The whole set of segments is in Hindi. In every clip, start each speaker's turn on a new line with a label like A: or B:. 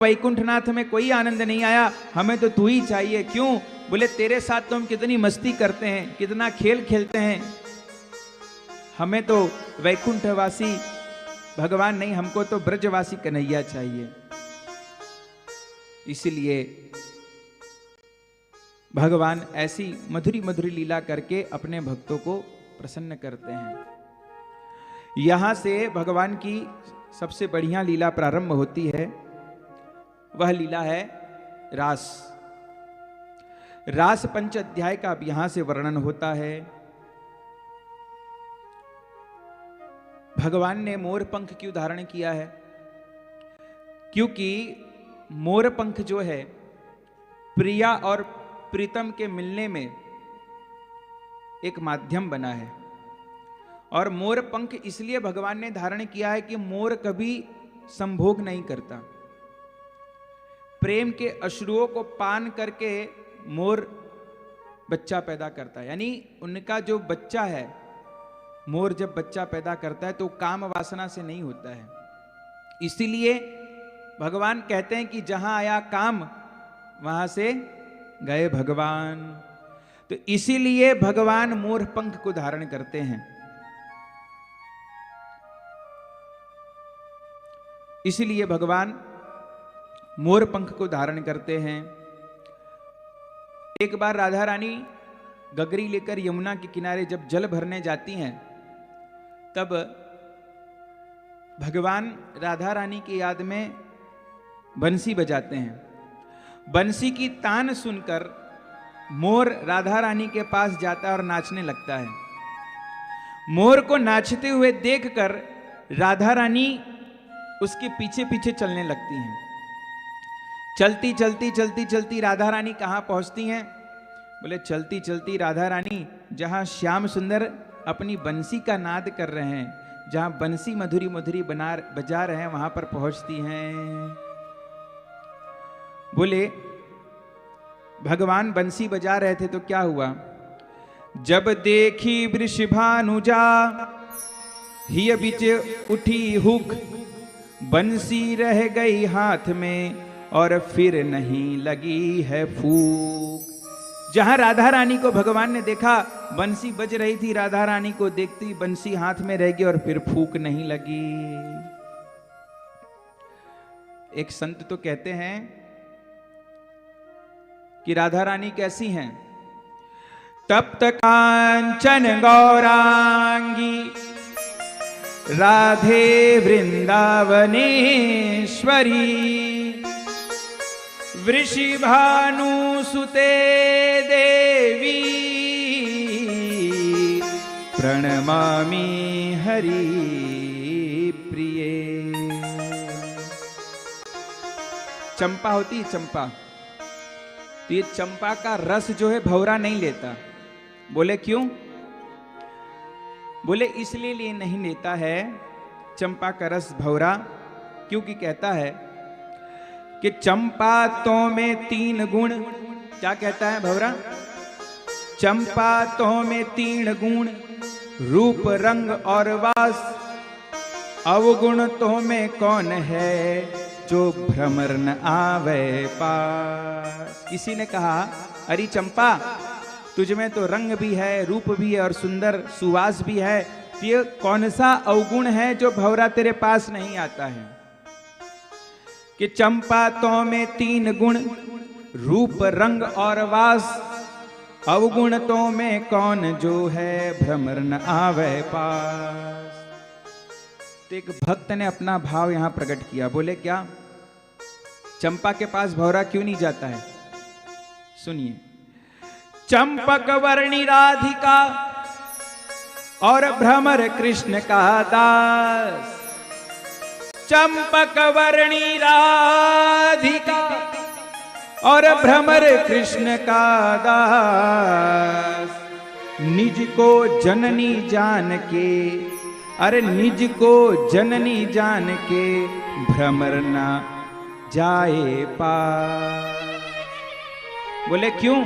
A: वैकुंठनाथ में कोई आनंद नहीं आया, हमें तो तू ही चाहिए। क्यों? बोले तेरे साथ तो हम कितनी मस्ती करते हैं, कितना खेल खेलते हैं, हमें तो वैकुंठवासी भगवान नहीं, हमको तो ब्रजवासी कन्हैया चाहिए। इसलिए भगवान ऐसी मधुरी मधुरी लीला करके अपने भक्तों को प्रसन्न करते हैं। यहां से भगवान की सबसे बढ़िया लीला प्रारंभ होती है, वह लीला है रास। रास पंच अध्याय का अब यहां से वर्णन होता है। भगवान ने मोर पंख क्यों धारण किया है? क्योंकि मोर पंख जो है प्रिया और प्रीतम के मिलने में एक माध्यम बना है। और मोर पंख इसलिए भगवान ने धारण किया है कि मोर कभी संभोग नहीं करता। प्रेम के अश्रुओं को पान करके मोर बच्चा पैदा करता है, यानी उनका जो बच्चा है, मोर जब बच्चा पैदा करता है तो काम वासना से नहीं होता है। इसीलिए भगवान कहते हैं कि जहां आया काम वहां से गए भगवान। तो इसीलिए भगवान मोर पंख को धारण करते हैं। इसीलिए भगवान मोर पंख को धारण करते हैं। एक बार राधा रानी गगरी लेकर यमुना के किनारे जब जल भरने जाती हैं, तब भगवान राधा रानी की याद में बंसी बजाते हैं। बंसी की तान सुनकर मोर राधा रानी के पास जाता है और नाचने लगता है। मोर को नाचते हुए देखकर राधा रानी उसके पीछे पीछे चलने लगती हैं। चलती चलती चलती चलती राधा रानी कहाँ पहुंचती हैं? बोले चलती चलती राधा रानी जहां श्याम सुंदर अपनी बंसी का नाद कर रहे हैं, जहां बंसी मधुरी मधुरी बजा रहे हैं, वहां पर पहुंचती हैं। बोले भगवान बंसी बजा रहे थे तो क्या हुआ? जब देखी वृषभानुजा हिय बीच उठी हुक, बंसी रह गई हाथ में और फिर नहीं लगी है फूक। जहां राधा रानी को भगवान ने देखा, बंसी बज रही थी, राधा रानी को देखती बंसी हाथ में रह गई और फिर फूक नहीं लगी। एक संत तो कहते हैं कि राधा रानी कैसी हैं? तप्त कांचन गौरांगी राधे वृंदावनेश्वरी, वृषभानुसुते देवी प्रणमामि हरि प्रिये। चंपा होती है चंपा, तो ये चंपा का रस जो है भौरा नहीं लेता। बोले क्यों? बोले इसलिए नहीं लेता है चंपा का रस भौरा, क्योंकि कहता है कि चंपा तो में 3 गुण। क्या कहता है भौरा? चंपा तो में 3 गुण, रूप रंग और वास, अवगुण तो में कौन है जो भ्रमर न आवे पास। किसी ने कहा अरे चंपा, तुझ में तो रंग भी है, रूप भी है और सुंदर सुवास भी है, तो ये कौन सा अवगुण है जो भौरा तेरे पास नहीं आता है? कि चंपा तो में 3 गुण, रूप रंग और वास, अवगुण तो में कौन जो है भ्रमर न आवे पास। तो एक भक्त ने अपना भाव यहां प्रकट किया। बोले क्या? चंपा के पास भौरा क्यों नहीं जाता है? सुनिए। चंपक वर्णी राधिका और भ्रमर कृष्ण का दास, चंपक वर्णी राधिका और भ्रमर कृष्ण का दास, निज को जननी जान के, अरे निज को जननी जान के भ्रमर ना जाए पास। बोले क्यों?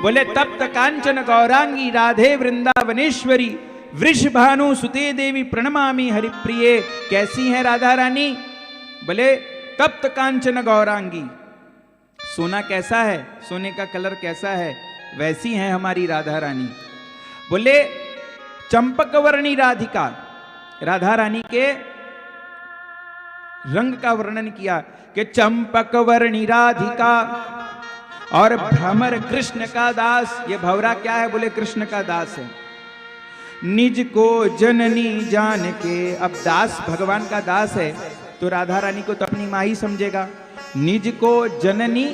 A: बोले तप्त कांचन गौरांगी राधे वृंदावनेश्वरी, वृषभानु सुते देवी प्रणमामि हरिप्रिये। कैसी है राधा रानी? बोले कप्त कांचन गौरांगी। सोना कैसा है, सोने का कलर कैसा है, वैसी है हमारी राधा रानी। बोले चंपक वर्णी राधिका, राधा रानी के रंग का वर्णन किया कि चंपक वर्णी राधिका और भ्रमर कृष्ण का दास। ये भंवरा क्या है, बोले कृष्ण का दास है। निज को जननी जान के, अब दास भगवान का दास है तो राधा रानी को तो अपनी माँ ही समझेगा। निज को जननी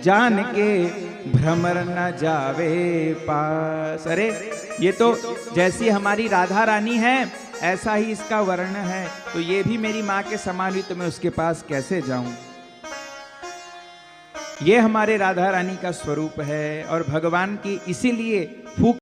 A: जान के भ्रमर न जावे पास। अरे ये तो जैसी हमारी राधा रानी है ऐसा ही इसका वर्ण है, तो ये भी मेरी माँ के समान हुई, तो मैं उसके पास कैसे जाऊं। ये हमारे राधा रानी का स्वरूप है और भगवान की इसीलिए फूक